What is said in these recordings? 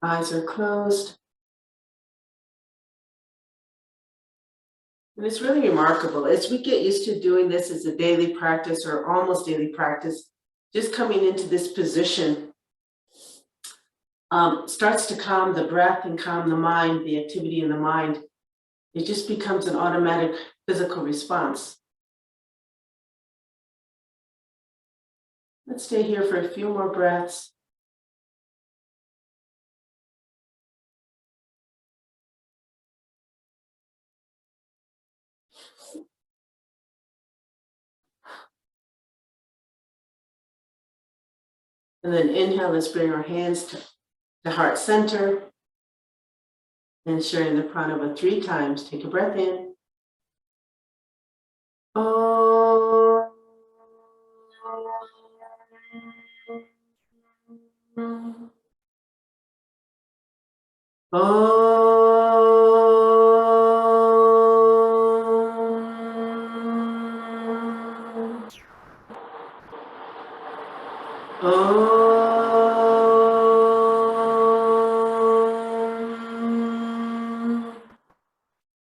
Eyes are closed. And it's really remarkable. As we get used to doing this as a daily practice or almost daily practice, just coming into this position starts to calm the breath and calm the mind, the activity in the mind. It just becomes an automatic physical response. Let's stay here for a few more breaths. And then inhale, let's bring our hands to heart center. And sharing the pranava 3 times. Take a breath in. Om.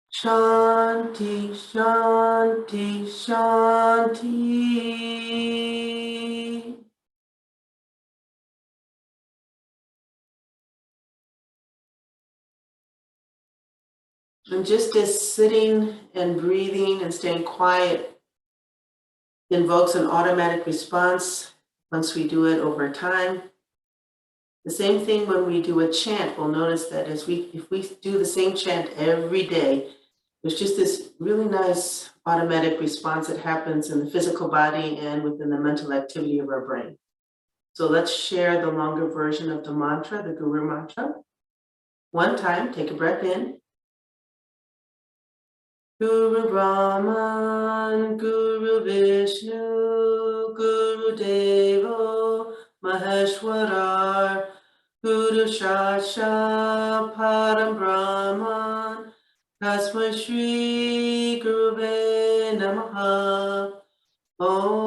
Shanti, Shanti, Shanti. And just as sitting and breathing and staying quiet invokes an automatic response once we do it over time, the same thing when we do a chant, we'll notice that if we do the same chant every day, there's just this really nice automatic response that happens in the physical body and within the mental activity of our brain. So let's share the longer version of the mantra, the Guru mantra. 1 time, take a breath in. Guru Brahman, Guru Vishnu, Guru Devo, Maheshwarar, Guru Shasha, Param Brahman, Tasmai Shri Gurave Namaha. Om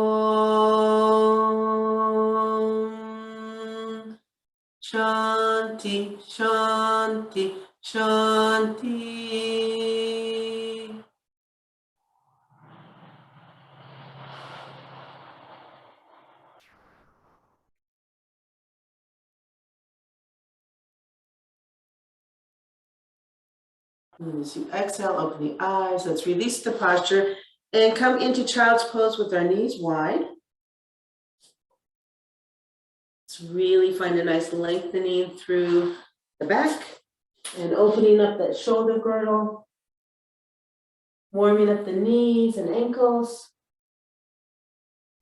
Shanti, Shanti, Shanti. And as you exhale, open the eyes. Let's release the posture and come into child's pose with our knees wide. Let's really find a nice lengthening through the back and opening up that shoulder girdle, warming up the knees and ankles.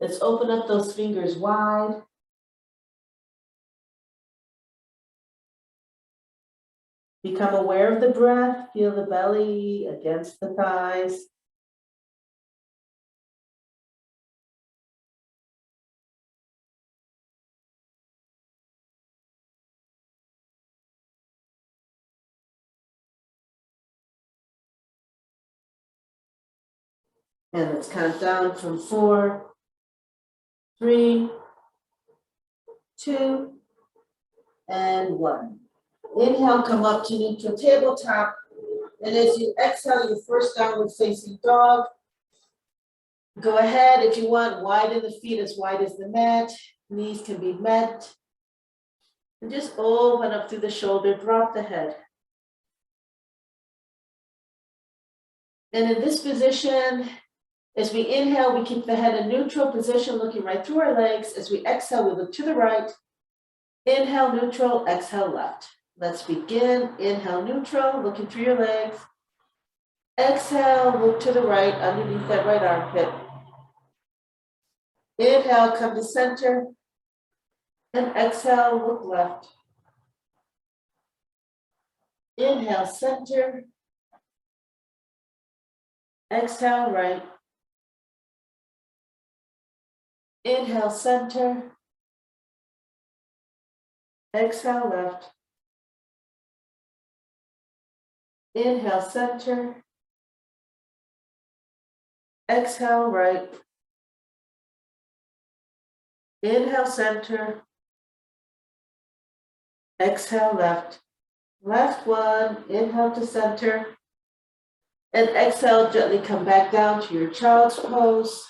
Let's open up those fingers wide. Become aware of the breath. Feel the belly against the thighs. And let's count down from 4, 3, 2, and 1. Inhale, come up to neutral tabletop. And as you exhale, your first downward facing dog. Go ahead, if you want, widen the feet as wide as the mat. Knees can be met. And just open up through the shoulder, drop the head. And in this position, as we inhale, we keep the head in neutral position, looking right through our legs. As we exhale, we look to the right. Inhale, neutral, exhale, left. Let's begin. Inhale, neutral, looking through your legs. Exhale, look to the right, underneath that right armpit. Inhale, come to center. And exhale, look left. Inhale, center. Exhale, right. Inhale, center. Exhale, left. Inhale, center. Exhale, right. Inhale, center. Exhale, left. Last one, inhale to center. And exhale, gently come back down to your child's pose.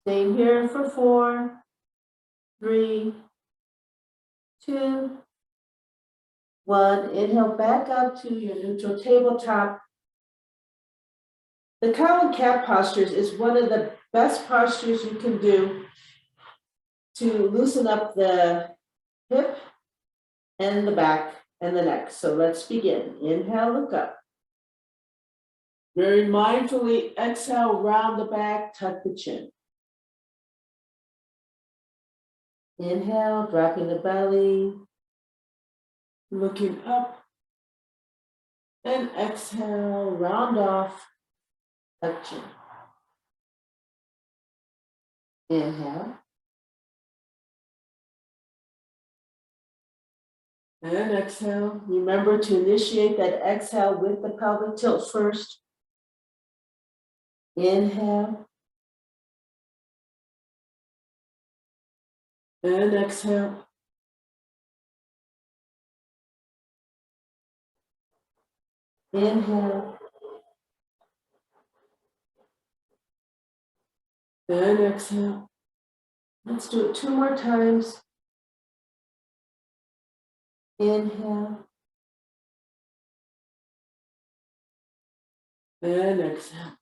Same here for 4, 3, 2, 1. Inhale back up to your neutral tabletop. The cow and cat postures is one of the best postures you can do to loosen up the hip and the back and the neck. So let's begin. Inhale, look up. Very mindfully exhale, round the back, tuck the chin. Inhale, dropping the belly, looking up. And exhale, round off, tuck chin. Inhale. And exhale. Remember to initiate that exhale with the pelvic tilt first. Inhale. And exhale. Inhale. And exhale. Let's do it 2 more times. Inhale. And exhale.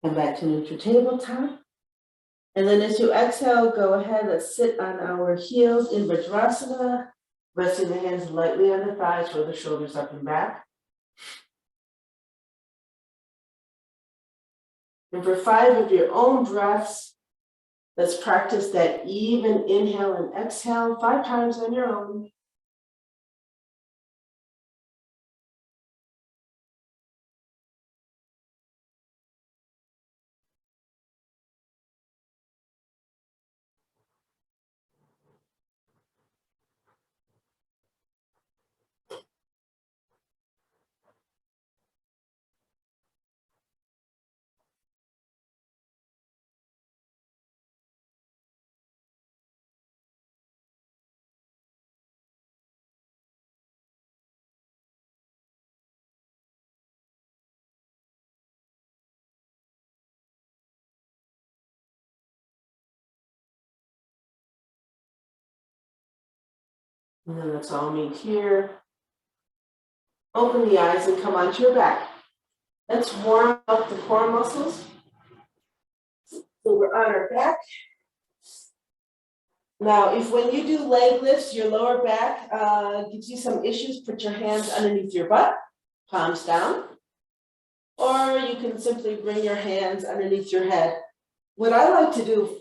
Come back to neutral tabletop. And then as you exhale, go ahead, let's sit on our heels in Vajrasana, resting the hands lightly on the thighs, roll the shoulders up and back. And for 5 of your own breaths, let's practice that even inhale and exhale 5 times on your own. And then let's all meet here. Open the eyes and come onto your back. Let's warm up the core muscles. So we're on our back. Now, if when you do leg lifts, your lower back gives you some issues, put your hands underneath your butt, palms down. Or you can simply bring your hands underneath your head. What I like to do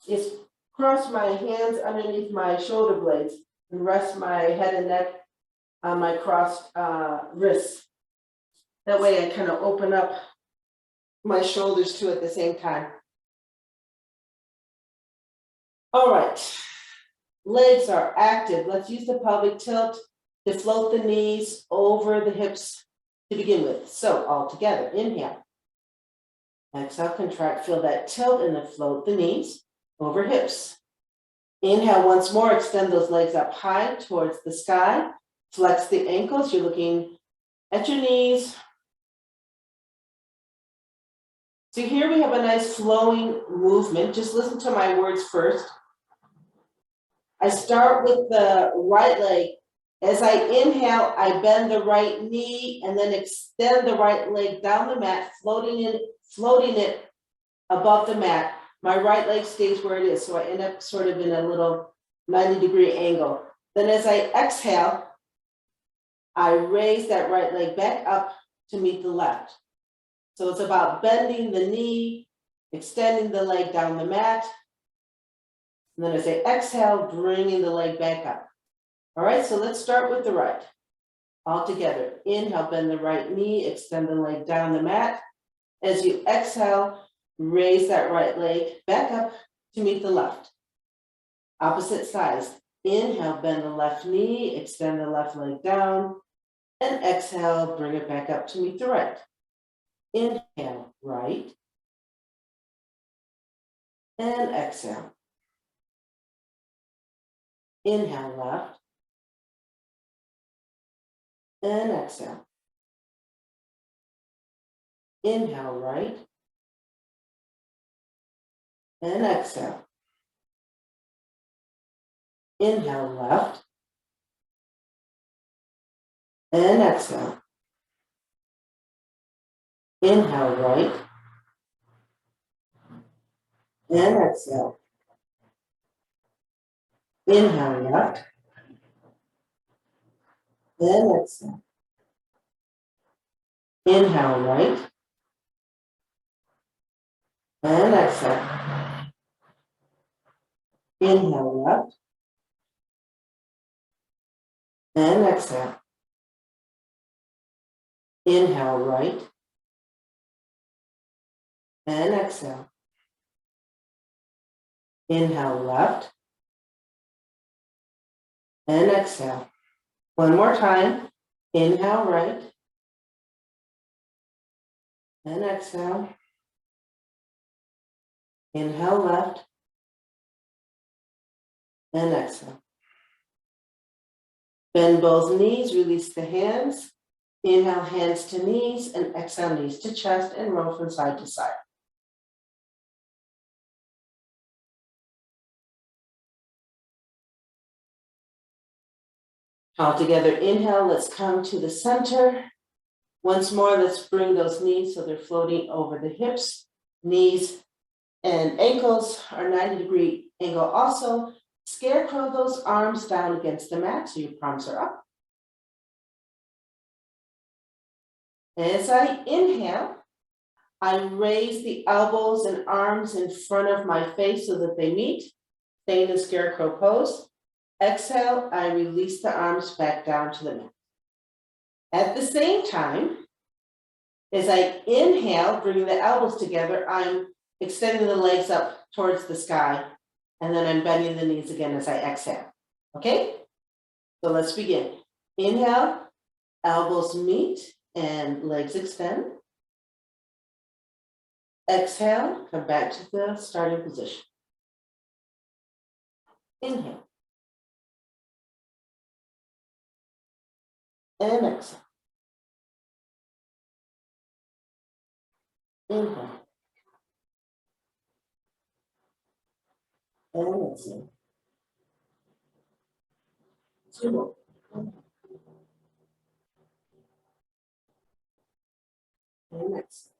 is cross my hands underneath my shoulder blades and rest my head and neck on my crossed wrists. That way I kind of open up my shoulders too at the same time. All right, legs are active. Let's use the pelvic tilt to float the knees over the hips to begin with. So all together, inhale. Exhale, contract, feel that tilt and then float the knees over hips. Inhale once more, extend those legs up high towards the sky. Flex the ankles, you're looking at your knees. So here we have a nice flowing movement. Just listen to my words first. I start with the right leg. As I inhale, I bend the right knee and then extend the right leg down the mat, floating it above the mat. My right leg stays where it is, so I end up sort of in a little 90-degree angle. Then as I exhale, I raise that right leg back up to meet the left. So it's about bending the knee, extending the leg down the mat. And then as I exhale, bringing the leg back up. All right, so let's start with the right. All together. Inhale, bend the right knee, extend the leg down the mat. As you exhale, raise that right leg back up to meet the left. Opposite sides. Inhale, bend the left knee, extend the left leg down. And exhale, bring it back up to meet the right. Inhale, right. And exhale. Inhale, left. And exhale. Inhale, right. And exhale. Inhale, left. And exhale. Inhale, right. And exhale. Inhale, left. And exhale. Inhale, right. And exhale. Inhale, left. And exhale. Inhale, right. And exhale. Inhale, left. And exhale. One more time. Inhale, right. And exhale. Inhale, left. And exhale. Bend both knees, release the hands. Inhale, hands to knees, and exhale, knees to chest, and roll from side to side. All together, inhale, let's come to the center. Once more, let's bring those knees so they're floating over the hips. Knees and ankles are 90-degree angle also. Scarecrow those arms down against the mat so your palms are up. As I inhale, I raise the elbows and arms in front of my face so that they meet, staying in Scarecrow Pose. Exhale, I release the arms back down to the mat. At the same time, as I inhale, bringing the elbows together, I'm extending the legs up towards the sky, and then I'm bending the knees again as I exhale. Okay? So let's begin. Inhale, elbows meet and legs extend. Exhale, come back to the starting position. Inhale. And exhale. Inhale. And exhale. Two more. And exhale.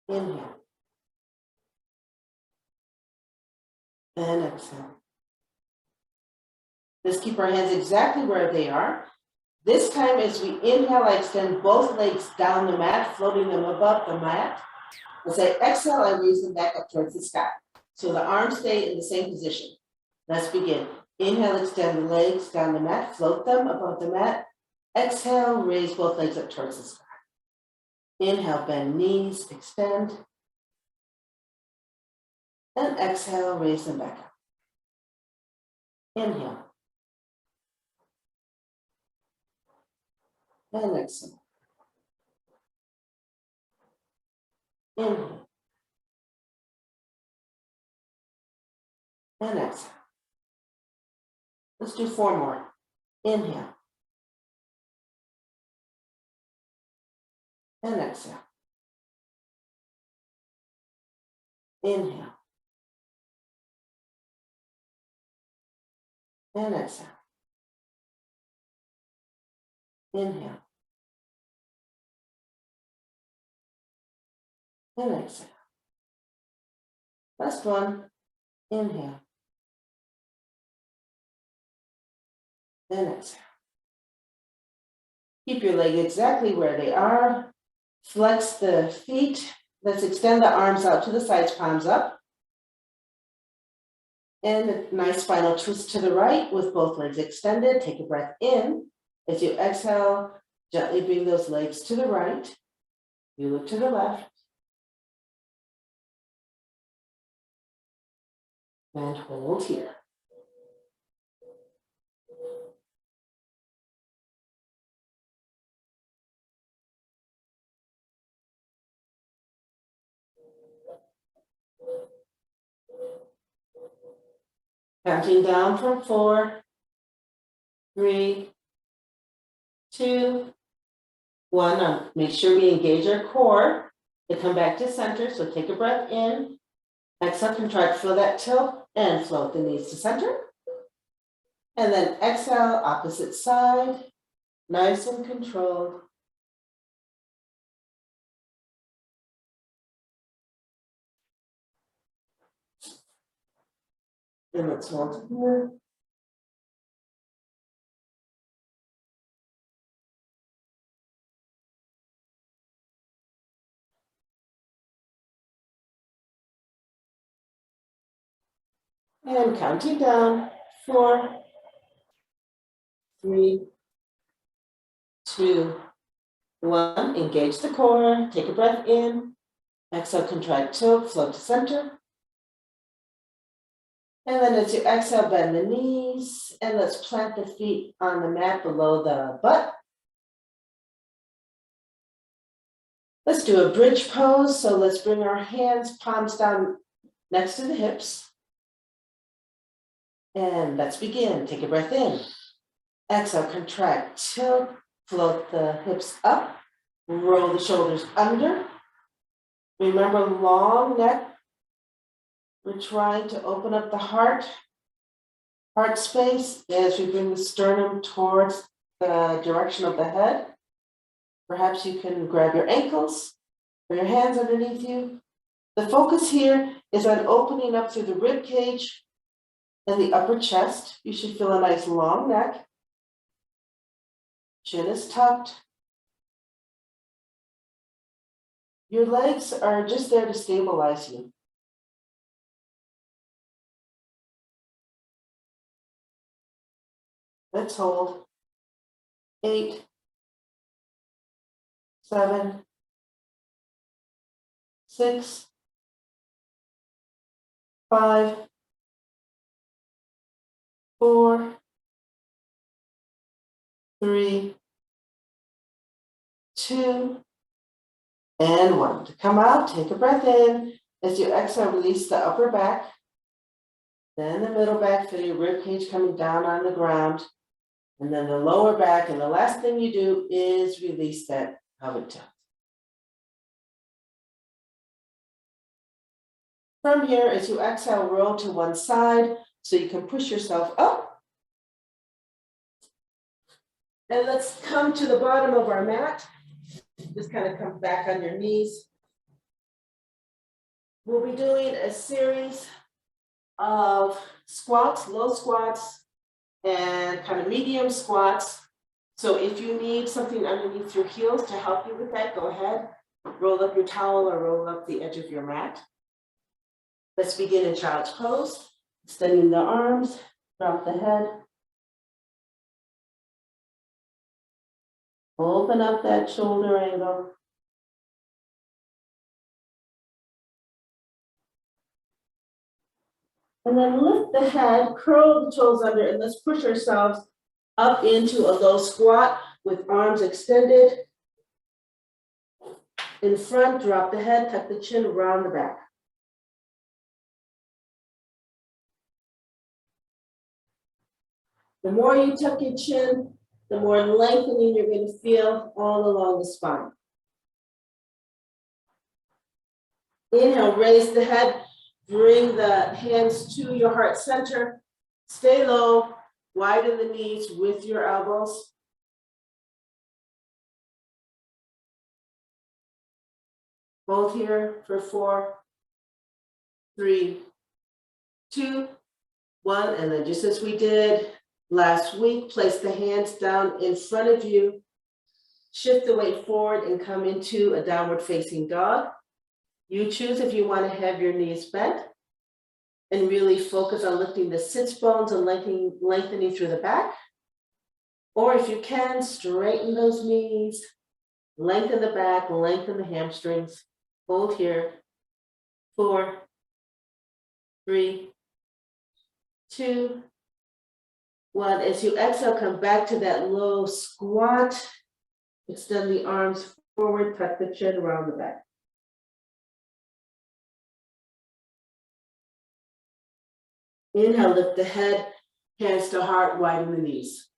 Inhale. And exhale. Let's keep our hands exactly where they are. This time as we inhale, I extend both legs down the mat, floating them above the mat. As I exhale, I raise them back up towards the sky. So the arms stay in the same position. Let's begin. Inhale, extend the legs down the mat, float them above the mat. Exhale, raise both legs up towards the sky. Inhale, bend knees, extend. And exhale, raise them back up. Inhale. And exhale. Inhale. And exhale. Let's do 4 more. Inhale. And exhale. Inhale. And exhale. Inhale. And exhale. Last one. Inhale. And exhale. Keep your leg exactly where they are. Flex the feet. Let's extend the arms out to the sides, palms up. And a nice spinal twist to the right with both legs extended. Take a breath in. As you exhale, gently bring those legs to the right. You look to the left. And hold here. Counting down from 4, 3, 2, 1. Make sure we engage our core to come back to center. So take a breath in. Exhale, contract, feel that tilt, and float the knees to center. And then exhale, opposite side, nice and controlled. And let's hold here. And counting down, 4, 3, 2, 1. Engage the core, take a breath in. Exhale, contract, tilt, float to center. And then as you exhale, bend the knees, and let's plant the feet on the mat below the butt. Let's do a bridge pose. So let's bring our hands, palms down next to the hips. And let's begin. Take a breath in. Exhale, contract, tilt, float the hips up, roll the shoulders under. Remember, long neck. We're trying to open up the heart space as we bring the sternum towards the direction of the head. Perhaps you can grab your ankles or your hands underneath you. The focus here is on opening up through the rib cage and the upper chest. You should feel a nice long neck. Chin is tucked. Your legs are just there to stabilize you. Let's hold. 8, 7, 6, 5, 4, 3, 2, and 1. To come out, take a breath in. As you exhale, release the upper back, then the middle back, feel your rib cage coming down on the ground, and then the lower back. And the last thing you do is release that pelvic tilt. From here, as you exhale, roll to one side so you can push yourself up. And let's come to the bottom of our mat. Just kind of come back on your knees. We'll be doing a series of squats, low squats, and kind of medium squats. So if you need something underneath your heels to help you with that, go ahead. Roll up your towel or roll up the edge of your mat. Let's begin in child's pose. Extending the arms, drop the head. Open up that shoulder angle. And then lift the head, curl the toes under, and let's push ourselves up into a low squat with arms extended. In front, drop the head, tuck the chin around the back. The more you tuck your chin, the more lengthening you're going to feel all along the spine. Inhale, raise the head, bring the hands to your heart center. Stay low, widen the knees with your elbows. Hold here for 4, 3, 2, 1. And then just as we did last week, place the hands down in front of you. Shift the weight forward and come into a downward facing dog. You choose if you want to have your knees bent and really focus on lifting the sits bones and lengthening through the back. Or if you can, straighten those knees, lengthen the back, lengthen the hamstrings. Hold here. 4, 3, 2, 1. As you exhale, come back to that low squat. Extend the arms forward, tuck the chin around the back. Inhale, lift the head, hands to heart, widen the knees.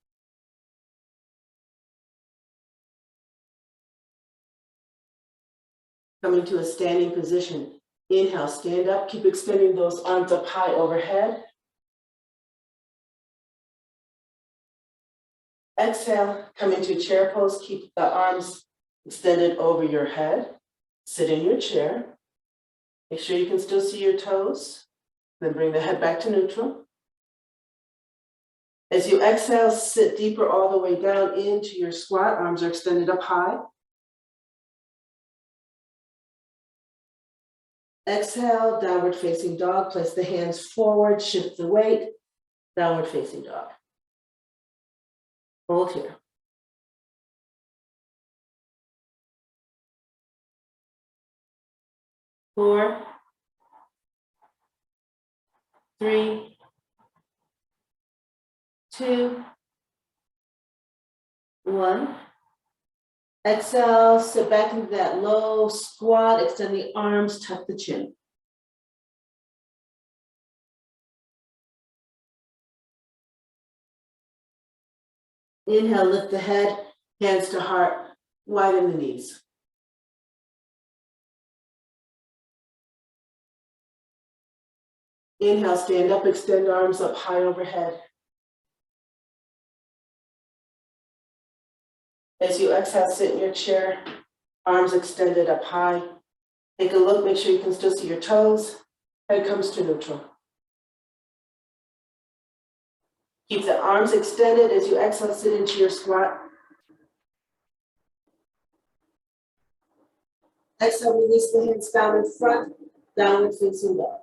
Coming to a standing position. Inhale, stand up, keep extending those arms up high overhead. Exhale, come into chair pose, keep the arms extended over your head. Sit in your chair. Make sure you can still see your toes. Then bring the head back to neutral. As you exhale, sit deeper all the way down into your squat. Arms are extended up high. Exhale, downward facing dog. Place the hands forward, shift the weight. Downward facing dog. Hold here. 4, 3, 2, 1. Exhale, sit back into that low squat, extend the arms, tuck the chin. Inhale, lift the head, hands to heart, widen the knees. Inhale, stand up, extend arms up high overhead. As you exhale, sit in your chair, arms extended up high. Take a look, make sure you can still see your toes. Head comes to neutral. Keep the arms extended as you exhale, sit into your squat. Exhale, release the hands down in front, downward facing dog.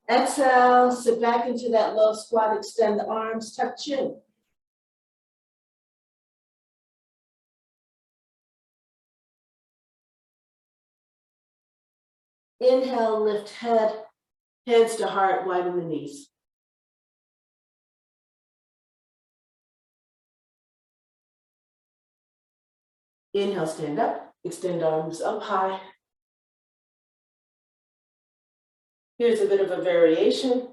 Exhale, sit back into that low squat, extend the arms, tuck chin. Inhale, lift head, hands to heart, widen the knees. Inhale, stand up, extend arms up high. Here's a bit of a variation.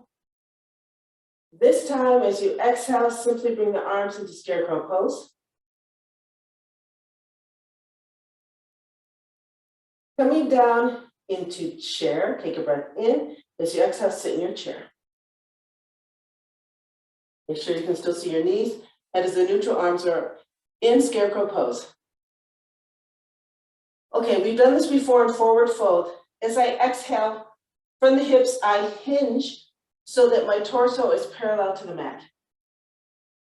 This time, as you exhale, simply bring the arms into Scarecrow Pose. Coming down into chair, take a breath in. As you exhale, sit in your chair. Make sure you can still see your knees. And as the neutral arms are in Scarecrow Pose. Okay, we've done this before in forward fold. As I exhale, from the hips, I hinge so that my torso is parallel to the mat.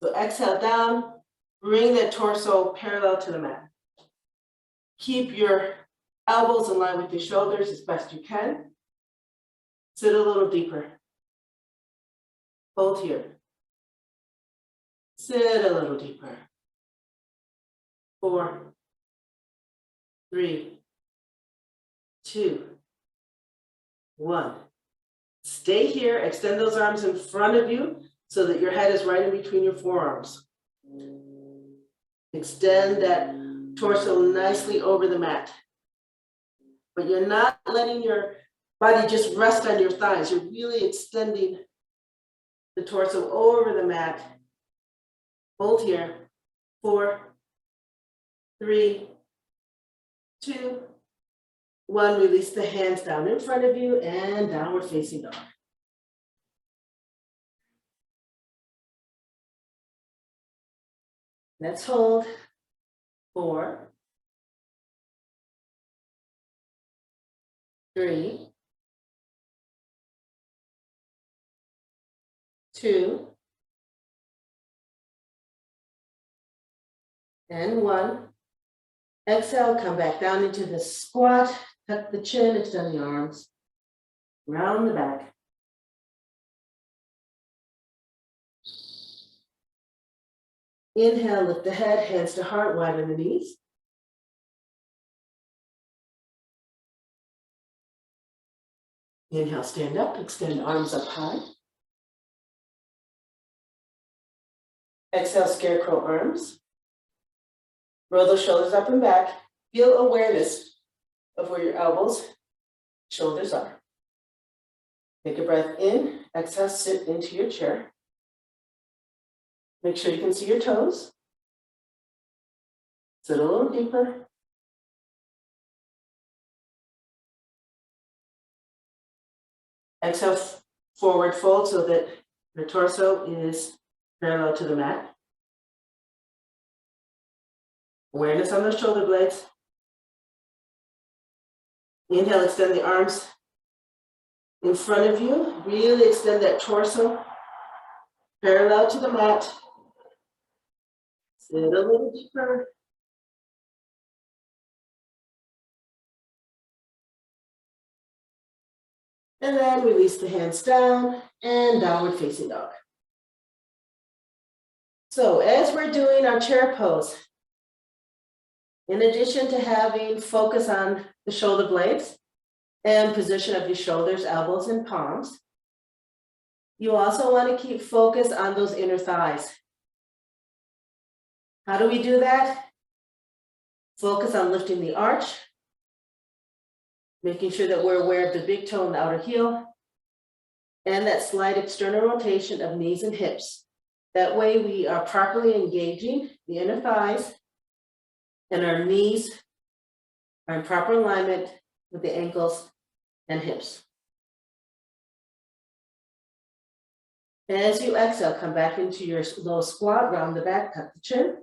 So exhale down, bring that torso parallel to the mat. Keep your elbows in line with your shoulders as best you can. Sit a little deeper. Hold here. Sit a little deeper. 4, 3, 2, 1. Stay here, extend those arms in front of you so that your head is right in between your forearms. Extend that torso nicely over the mat. But you're not letting your body just rest on your thighs. You're really extending the torso over the mat. Hold here. 4, 3, 2, 1. Release the hands down in front of you and downward facing dog. Let's hold. 4, 3, 2, and 1. Exhale, come back down into the squat, tuck the chin, extend the arms, round the back. Inhale, lift the head, hands to heart, widen the knees. Inhale, stand up, extend arms up high. Exhale, scarecrow arms. Roll those shoulders up and back. Feel awareness of where your elbows, shoulders are. Take a breath in, exhale, sit into your chair. Make sure you can see your toes. Sit a little deeper. Exhale, forward fold so that your torso is parallel to the mat. Awareness on those shoulder blades. Inhale, extend the arms in front of you. Really extend that torso parallel to the mat. Sit a little deeper. And then release the hands down and downward facing dog. So as we're doing our chair pose, in addition to having focus on the shoulder blades and position of your shoulders, elbows, and palms, you also want to keep focus on those inner thighs. How do we do that? Focus on lifting the arch, making sure that we're aware of the big toe and the outer heel, and that slight external rotation of knees and hips. That way we are properly engaging the inner thighs, and our knees are in proper alignment with the ankles and hips. As you exhale, come back into your low squat, round the back, tuck the chin,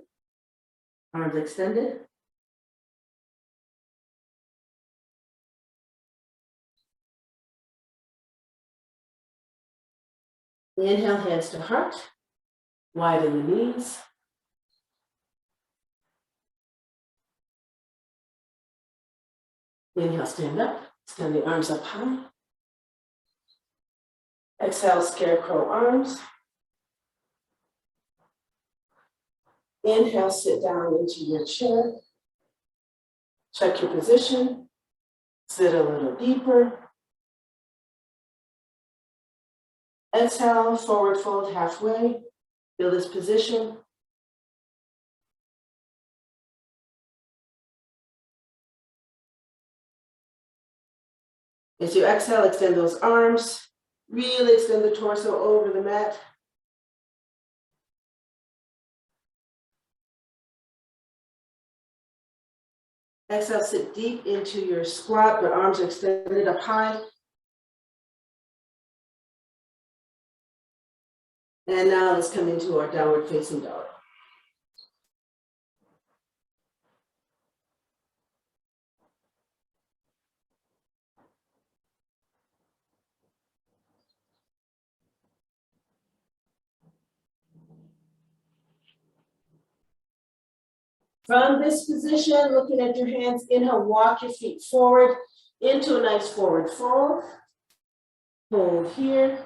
arms extended. Inhale, hands to heart, widen the knees. Inhale, stand up, extend the arms up high. Exhale, scarecrow arms. Inhale, sit down into your chair. Check your position. Sit a little deeper. Exhale, forward fold halfway. Feel this position. As you exhale, extend those arms. Really extend the torso over the mat. Exhale, sit deep into your squat, but arms are extended up high. And now let's come into our downward facing dog. From this position, looking at your hands, inhale, walk your feet forward into a nice forward fold. Hold here.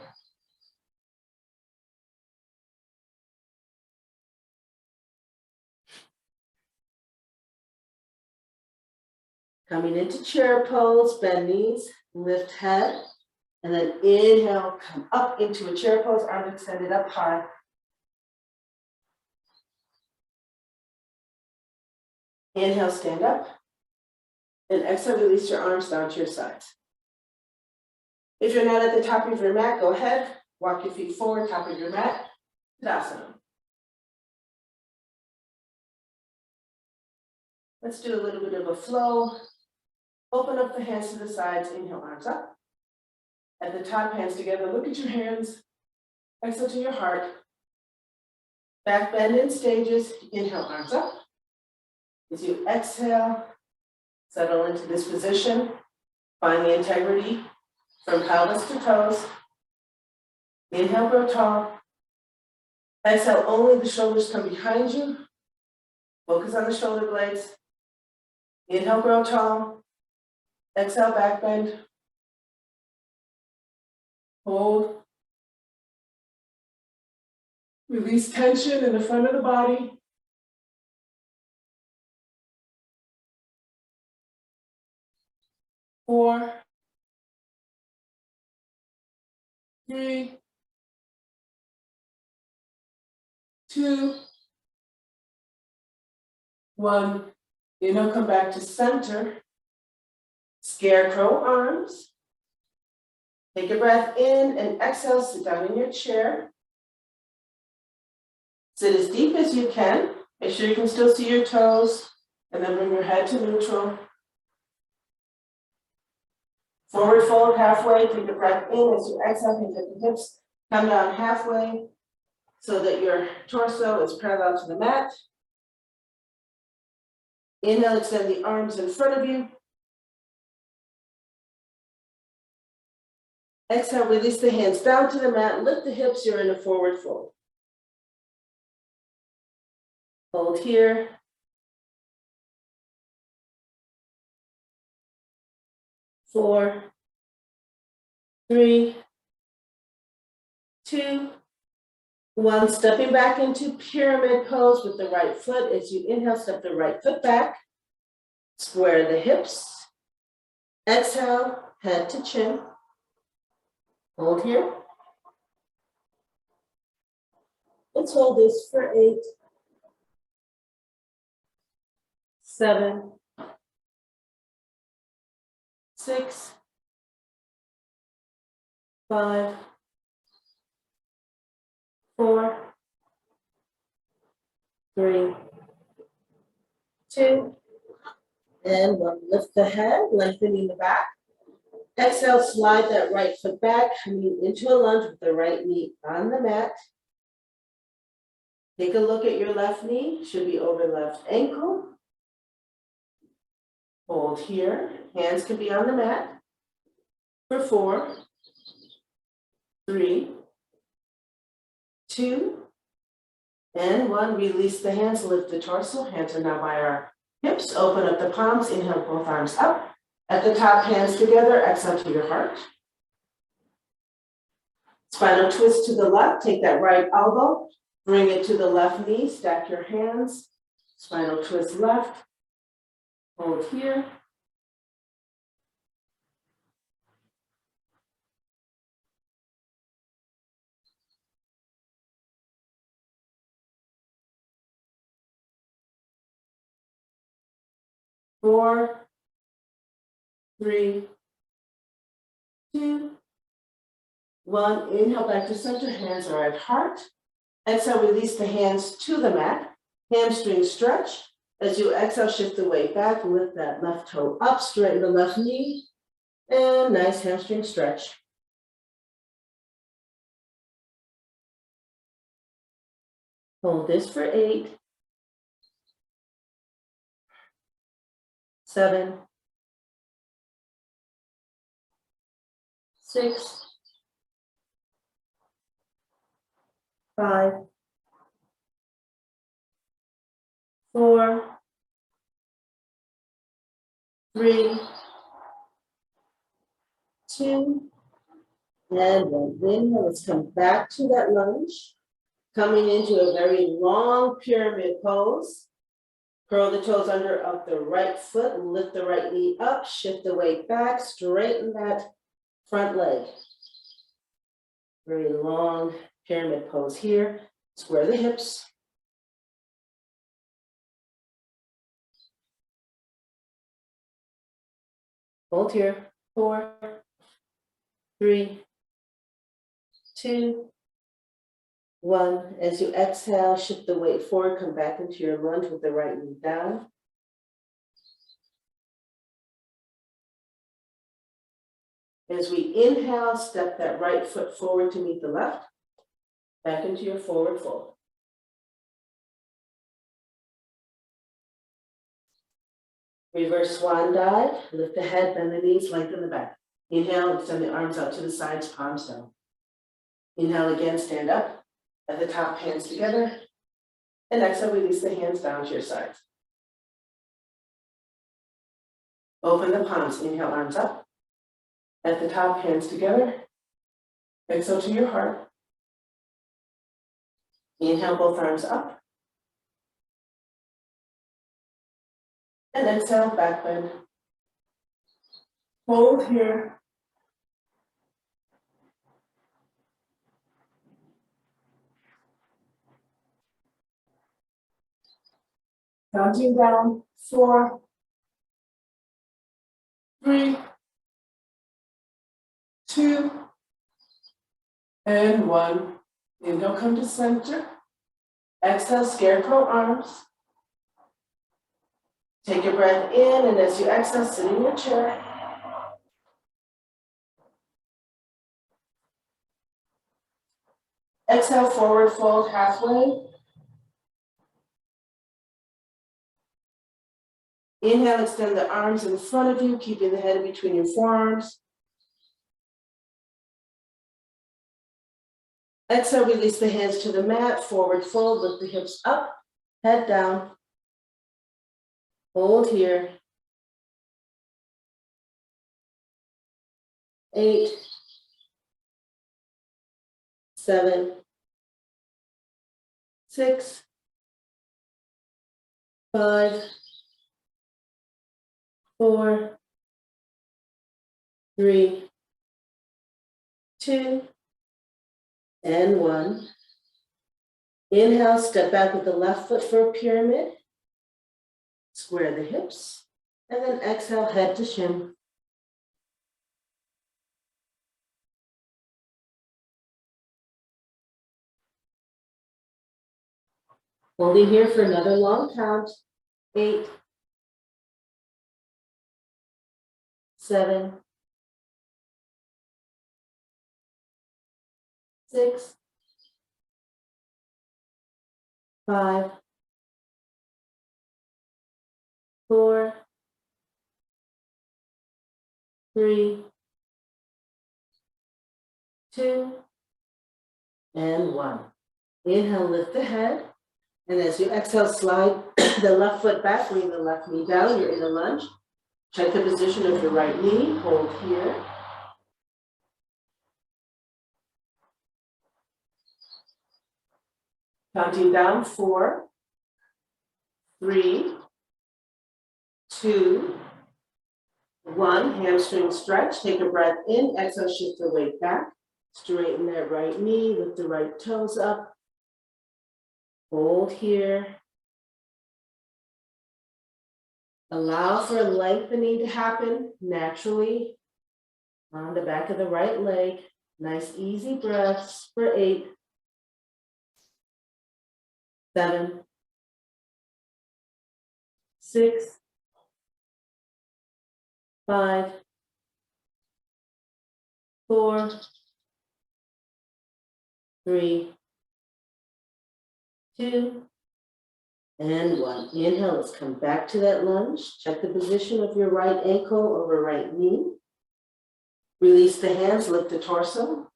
Coming into chair pose, bend knees, lift head, and then inhale, come up into a chair pose, arms extended up high. Inhale, stand up, and exhale, release your arms down to your sides. If you're not at the top of your mat, go ahead, walk your feet forward, top of your mat, Tadasana. Let's do a little bit of a flow. Open up the hands to the sides, inhale, arms up. At the top, hands together, look at your hands. Exhale to your heart. Back bend in stages, inhale, arms up. As you exhale, settle into this position. Find the integrity from pelvis to toes. Inhale, grow tall. Exhale, only the shoulders come behind you. Focus on the shoulder blades. Inhale, grow tall. Exhale, back bend. Hold. Release tension in the front of the body. Four, three, 2, 1. Inhale, come back to center. Scarecrow arms. Take a breath in and exhale, sit down in your chair. Sit as deep as you can. Make sure you can still see your toes, and then bring your head to neutral. Forward fold halfway, take a breath in as you exhale, pick up the hips, come down halfway so that your torso is parallel to the mat. Inhale, extend the arms in front of you. Exhale, release the hands down to the mat, lift the hips, you're in a forward fold. Hold here. 4, 3, 2, 1. Stepping back into pyramid pose with the right foot. As you inhale, step the right foot back. Square the hips. Exhale, head to chin. Hold here. Let's hold this for 8, 7, 6, 5, 4, 3, 2, and 1. Lift the head, lengthening the back. Exhale, slide that right foot back, coming into a lunge with the right knee on the mat. Take a look at your left knee, should be over left ankle. Hold here, hands can be on the mat for 4, 3, 2, and 1. Release the hands, lift the torso. Hands are now by our hips. Open up the palms, inhale, both arms up. At the top, hands together, exhale to your heart. Spinal twist to the left, take that right elbow, bring it to the left knee, stack your hands. Spinal twist left, hold here. Four, 3, 2, 1. Inhale back to center, hands are at heart. Exhale, release the hands to the mat. Hamstring stretch. As you exhale, shift the weight back, lift that left toe up, straighten the left knee, and nice hamstring stretch. Hold this for 8, 7, 6, 5, 4, 3, 2, and 1. Inhale, let's come back to that lunge. Coming into a very long pyramid pose. Curl the toes under of the right foot, lift the right knee up, shift the weight back, straighten that front leg. Very long pyramid pose here. Square the hips. Hold here. 4, 3, 2, 1. As you exhale, shift the weight forward, come back into your lunge with the right knee down. As we inhale, step that right foot forward to meet the left. Back into your forward fold. Reverse swan dive. Lift the head, bend the knees, lengthen the back. Inhale, extend the arms out to the sides, palms down. Inhale again, stand up. At the top, hands together. And exhale, release the hands down to your sides. Open the palms, inhale, arms up. At the top, hands together. Exhale to your heart. Inhale, both arms up. And exhale, back bend. Hold here. Counting down, 4, 3, 2, and 1. Inhale, come to center. Exhale, scarecrow arms. Take a breath in, and as you exhale, sit in your chair. Exhale, forward fold halfway. Inhale, extend the arms in front of you, keeping the head in between your forearms. Exhale, release the hands to the mat, forward fold, lift the hips up, head down. Hold here. 8, 7, 6, 5, 4, 3, 2, and 1. Inhale, step back with the left foot for a pyramid. Square the hips, and then exhale, head to shin. Holding here for another long count. 8, 7, 6, 5, 4, 3, 2, and 1. Inhale, lift the head. And as you exhale, slide the left foot back, bring the left knee down. You're in a lunge. Check the position of your right knee. Hold here. Counting down, 4, 3, 2, 1. Hamstring stretch. Take a breath in. Exhale, shift the weight back. Straighten that right knee. Lift the right toes up. Hold here. Allow for lengthening to happen naturally on the back of the right leg. Nice easy breaths for 8, 7, 6, 5, 4, 3, 2, and 1. Inhale, let's come back to that lunge. Check the position of your right ankle over right knee. Release the hands, lift the torso.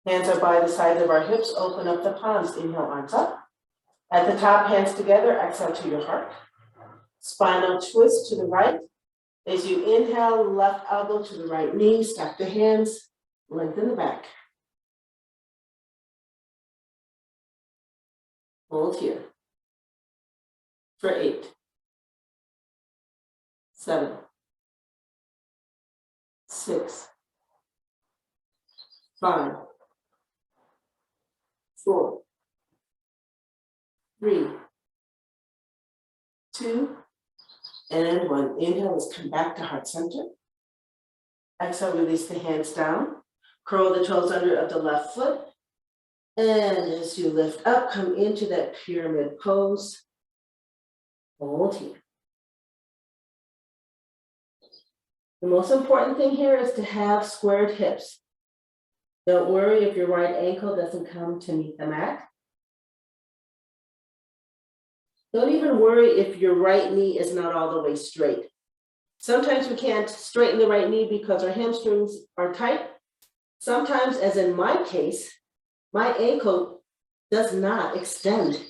Hands are by the sides of our hips, open up the palms. Inhale, arms up. At the top, hands together, exhale to your heart. Spinal twist to the right. As you inhale, left elbow to the right knee, stack the hands, lengthen the back. Hold here for 8, 7, 6, 5, 4, 3, 2, and 1. Inhale, let's come back to heart center. Exhale, release the hands down. Curl the toes under of the left foot. And as you lift up, come into that pyramid pose. Hold here. The most important thing here is to have squared hips. Don't worry if your right ankle doesn't come to meet the mat. Don't even worry if your right knee is not all the way straight. Sometimes we can't straighten the right knee because our hamstrings are tight. Sometimes, as in my case, my ankle does not extend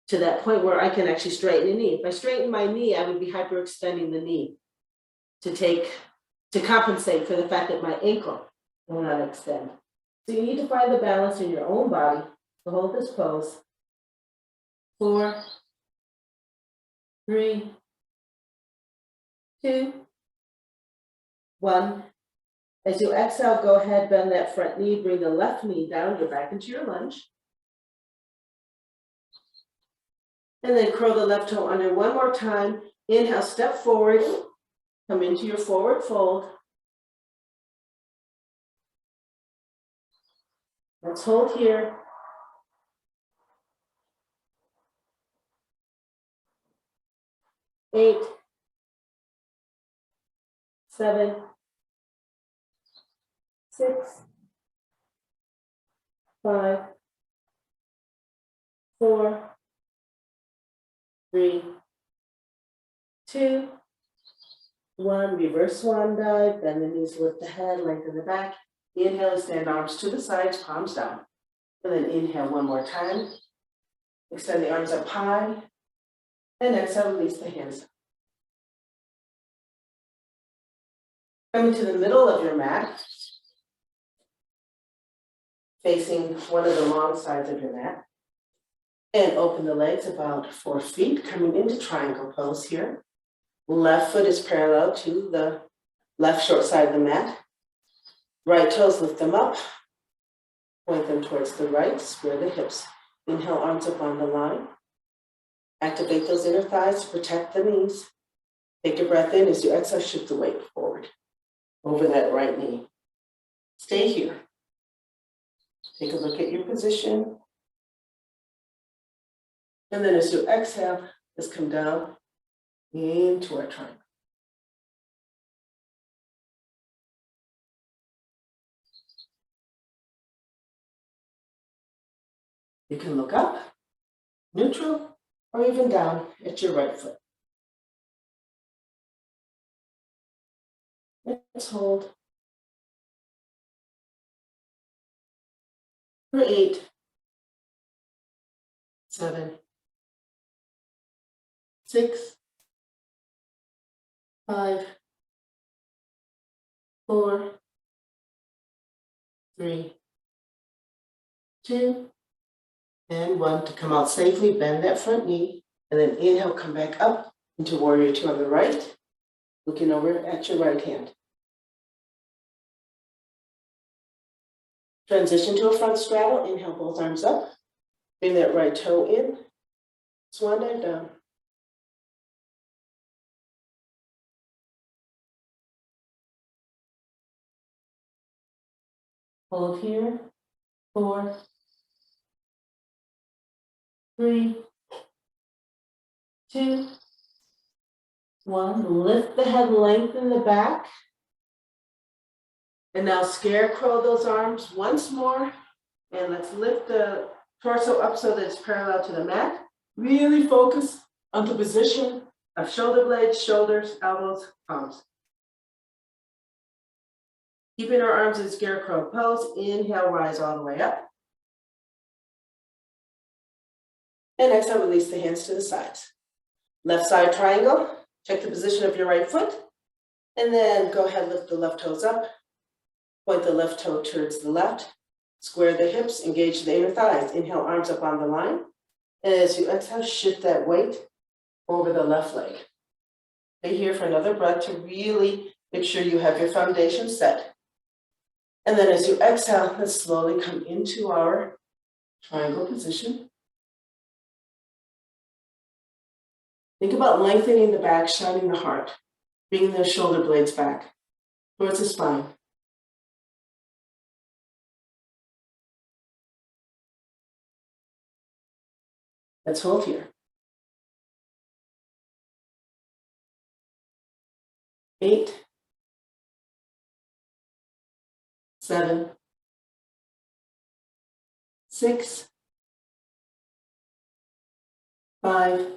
to that point where I can actually straighten the knee. If I straighten my knee, I would be hyperextending the knee to compensate for the fact that my ankle will not extend. So you need to find the balance in your own body to hold this pose. 4, 3, 2, 1. As you exhale, go ahead, bend that front knee, bring the left knee down, you're back into your lunge. And then curl the left toe under one more time. Inhale, step forward, come into your forward fold. Let's hold here. 8, 7, 6, 5, 4, 3, 2, 1. Reverse swan dive, bend the knees, lift the head, lengthen the back. Inhale, stand arms to the sides, palms down. And then inhale one more time. Extend the arms up high. And exhale, release the hands. Come into the middle of your mat, facing one of the long sides of your mat. And open the legs about 4 feet, coming into triangle pose here. Left foot is parallel to the left short side of the mat. Right toes, lift them up. Point them towards the right, square the hips. Inhale, arms up on the line. Activate those inner thighs to protect the knees. Take a breath in. As you exhale, shift the weight forward over that right knee. Stay here. Take a look at your position. And then as you exhale, let's come down into our triangle. You can look up, neutral, or even down at your right foot. Let's hold for 8, 7, 6, 5, 4, 3, 2, and 1. To come out safely, bend that front knee, and then inhale, come back up into warrior 2 on the right, looking over at your right hand. Transition to a front straddle. Inhale, both arms up. Bring that right toe in. Swan dive down. Hold here. 4, 3, 2, 1. Lift the head, lengthen the back. And now scarecrow those arms once more. And let's lift the torso up so that it's parallel to the mat. Really focus on the position of shoulder blades, shoulders, elbows, palms. Keeping our arms in scarecrow pose. Inhale, rise all the way up. And exhale, release the hands to the sides. Left side triangle. Check the position of your right foot. And then go ahead, lift the left toes up. Point the left toe towards the left. Square the hips, engage the inner thighs. Inhale, arms up on the line. And as you exhale, shift that weight over the left leg. Stay here for another breath to really make sure you have your foundation set. And then as you exhale, let's slowly come into our triangle position. Think about lengthening the back, shining the heart, bringing those shoulder blades back towards the spine. Let's hold here. 8, 7, 6, 5,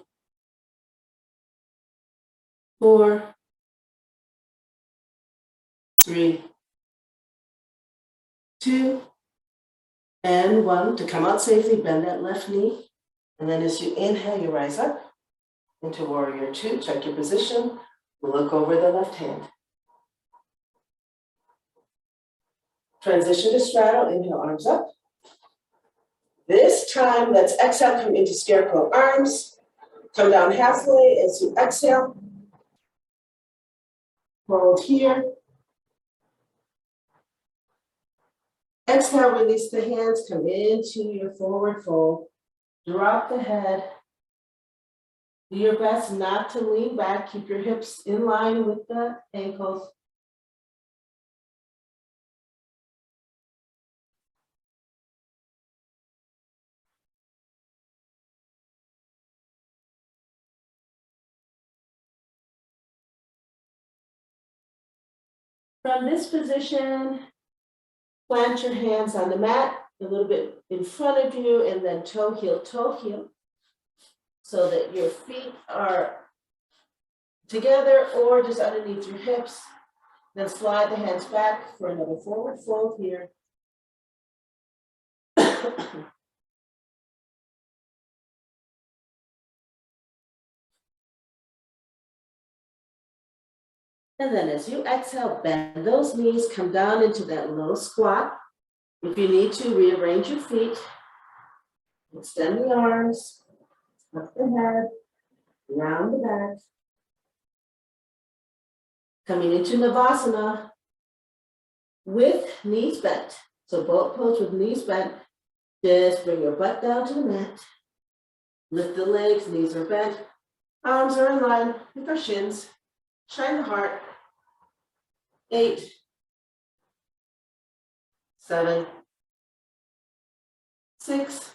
4, 3, 2, and 1. To come out safely, bend that left knee. And then as you inhale, you rise up into warrior 2. Check your position. Look over the left hand. Transition to straddle. Inhale, arms up. This time, let's exhale, come into scarecrow arms. Come down halfway as you exhale. Hold here. Exhale, release the hands, come into your forward fold. Drop the head. Do your best not to lean back. Keep your hips in line with the ankles. From this position, plant your hands on the mat, a little bit in front of you, and then toe heel, so that your feet are together or just underneath your hips. Then slide the hands back for another forward fold here. And then as you exhale, bend those knees, come down into that low squat. If you need to, rearrange your feet, extend the arms, up the head, round the back. Coming into Navasana with knees bent. So boat pose with knees bent. Just bring your butt down to the mat. Lift the legs, knees are bent. Arms are in line with our shins. Shine the heart. 8, 7, 6,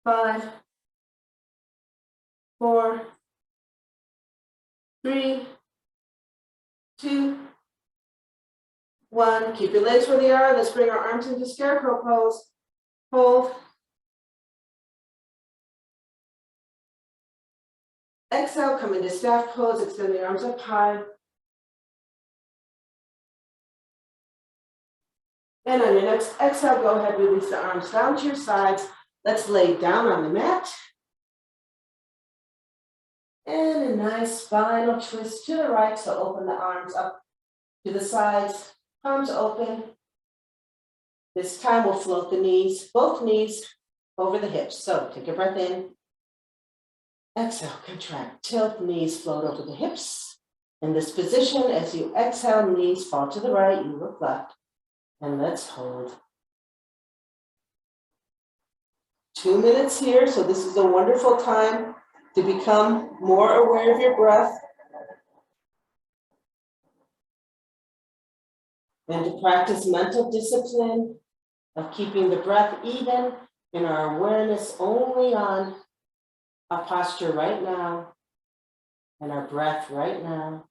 5, 4, 3, 2, 1. Keep your legs where they are. Let's bring our arms into Scarecrow Pose. Hold. Exhale, come into staff pose. Extend the arms up high. And on your next exhale, go ahead, release the arms down to your sides. Let's lay down on the mat. And a nice spinal twist to the right. So open the arms up to the sides, palms open. This time we'll float the knees, both knees over the hips. So take a breath in. Exhale, contract, tilt, knees float over the hips. In this position, as you exhale, knees fall to the right, you look left. And let's hold. 2 minutes here, so this is a wonderful time to become more aware of your breath and to practice mental discipline of keeping the breath even and our awareness only on our posture right now and our breath right now.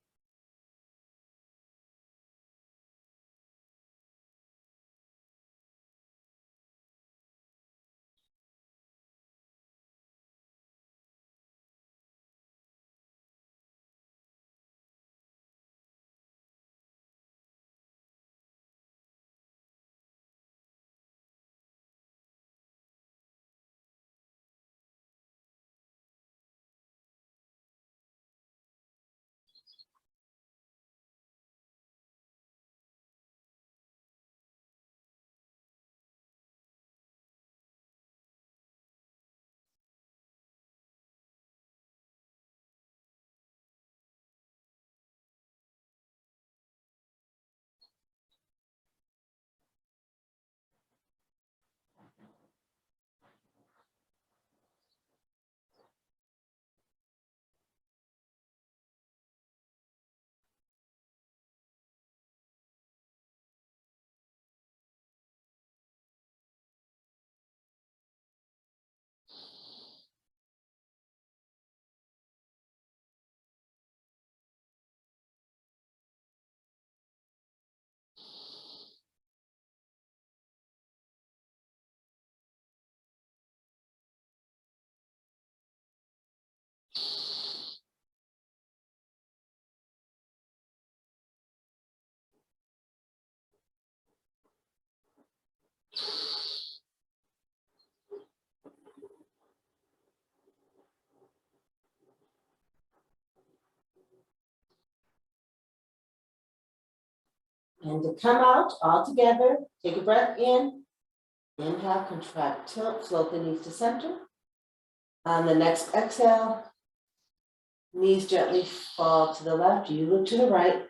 And to come out all together, take a breath in, inhale, contract, tilt, float the knees to center. On the next exhale, knees gently fall to the left, you look to the right.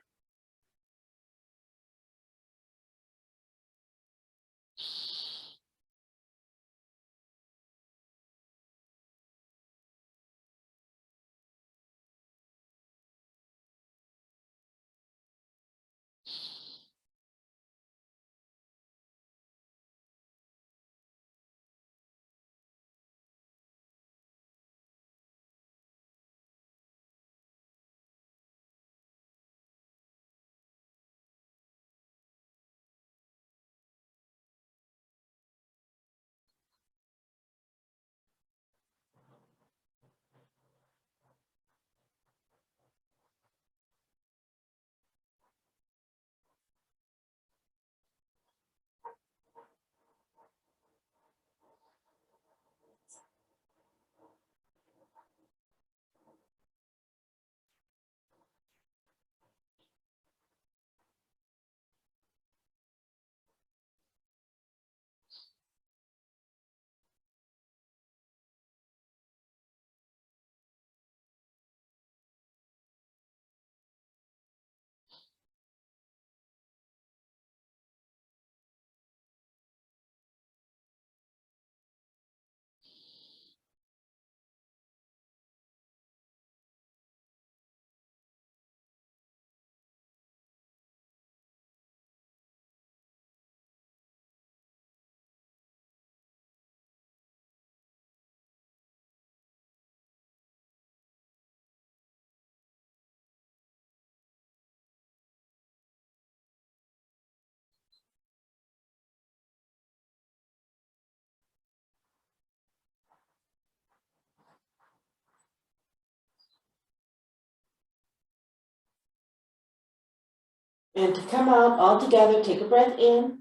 And to come out all together, take a breath in.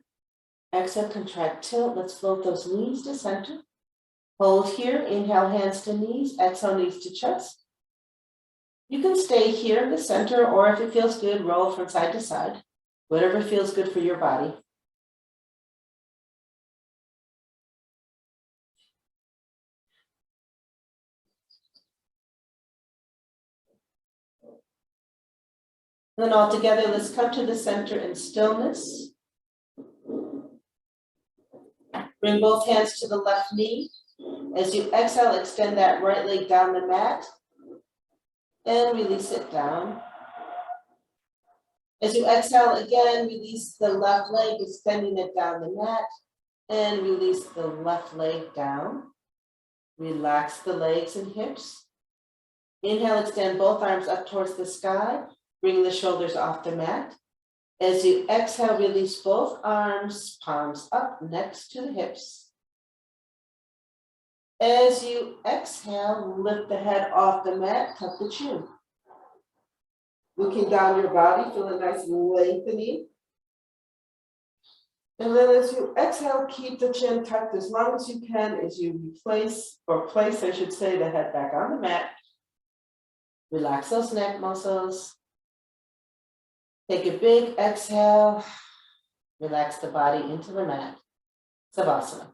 Exhale, contract, tilt. Let's float those knees to center. Hold here, inhale, hands to knees, exhale, knees to chest. You can stay here in the center, or if it feels good, roll from side to side. Whatever feels good for your body. And then all together, let's come to the center in stillness. Bring both hands to the left knee. As you exhale, extend that right leg down the mat and release it down. As you exhale again, release the left leg, extending it down the mat and release the left leg down. Relax the legs and hips. Inhale, extend both arms up towards the sky. Bring the shoulders off the mat. As you exhale, release both arms, palms up next to the hips. As you exhale, lift the head off the mat, tuck the chin. Looking down your body, feel a nice lengthening. And then as you exhale, keep the chin tucked as long as you can as you place, I should say, the head back on the mat. Relax those neck muscles. Take a big exhale. Relax the body into the mat. Savasana.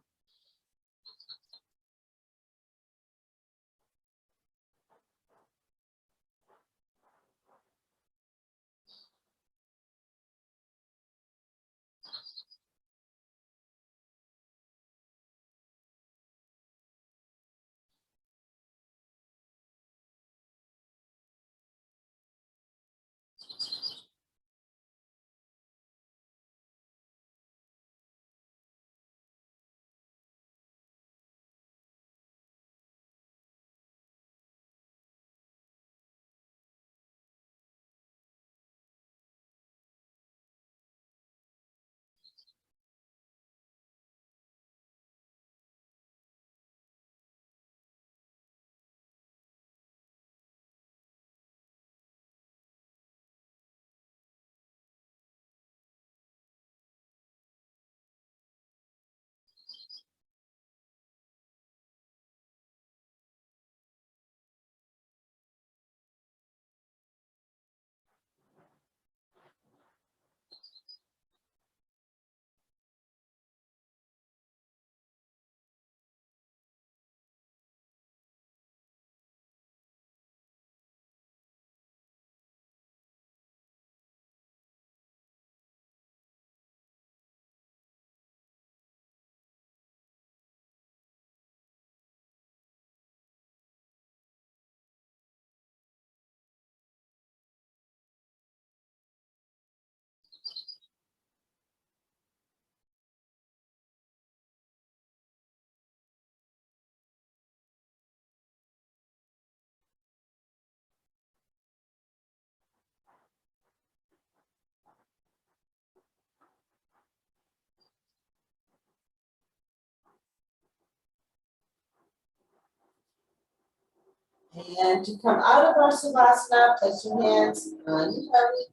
And to come out of our Savasana, place your hands on your belly.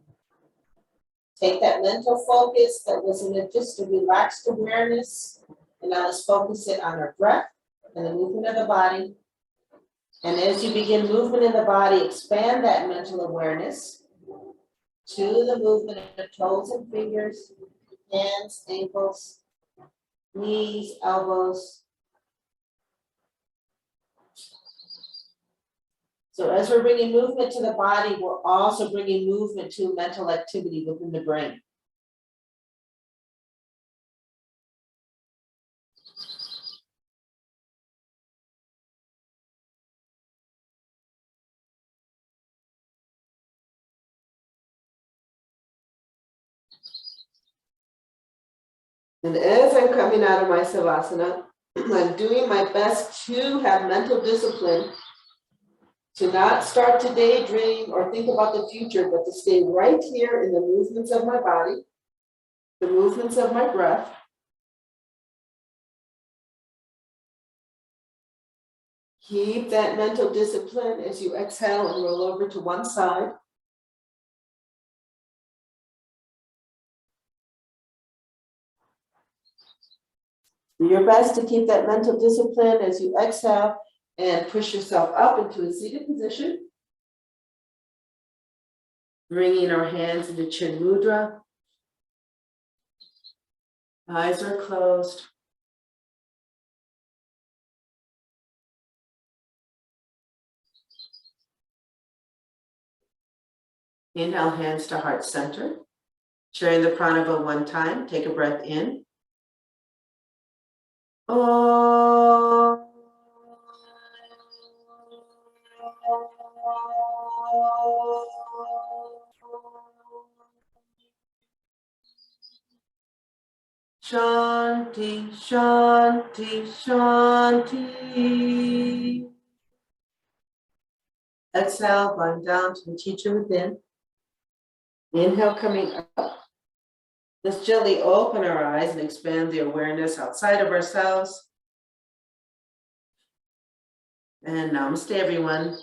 Take that mental focus that was in just a relaxed awareness. And now let's focus it on our breath and the movement of the body. And as you begin movement in the body, expand that mental awareness to the movement of toes and fingers, hands, ankles, knees, elbows. So as we're bringing movement to the body, we're also bringing movement to mental activity within the brain. And as I'm coming out of my Savasana, I'm doing my best to have mental discipline, to not start to daydream or think about the future, but to stay right here in the movements of my body, the movements of my breath. Keep that mental discipline as you exhale and roll over to one side. Do your best to keep that mental discipline as you exhale and push yourself up into a seated position. Bringing our hands into Chin Mudra. Eyes are closed. Inhale, hands to heart center. Sharing the pranava one time. Take a breath in. Om. Shanti, Shanti, Shanti. Exhale, bind down to the teacher within. Inhale, coming up. Let's gently open our eyes and expand the awareness outside of ourselves. And namaste, everyone.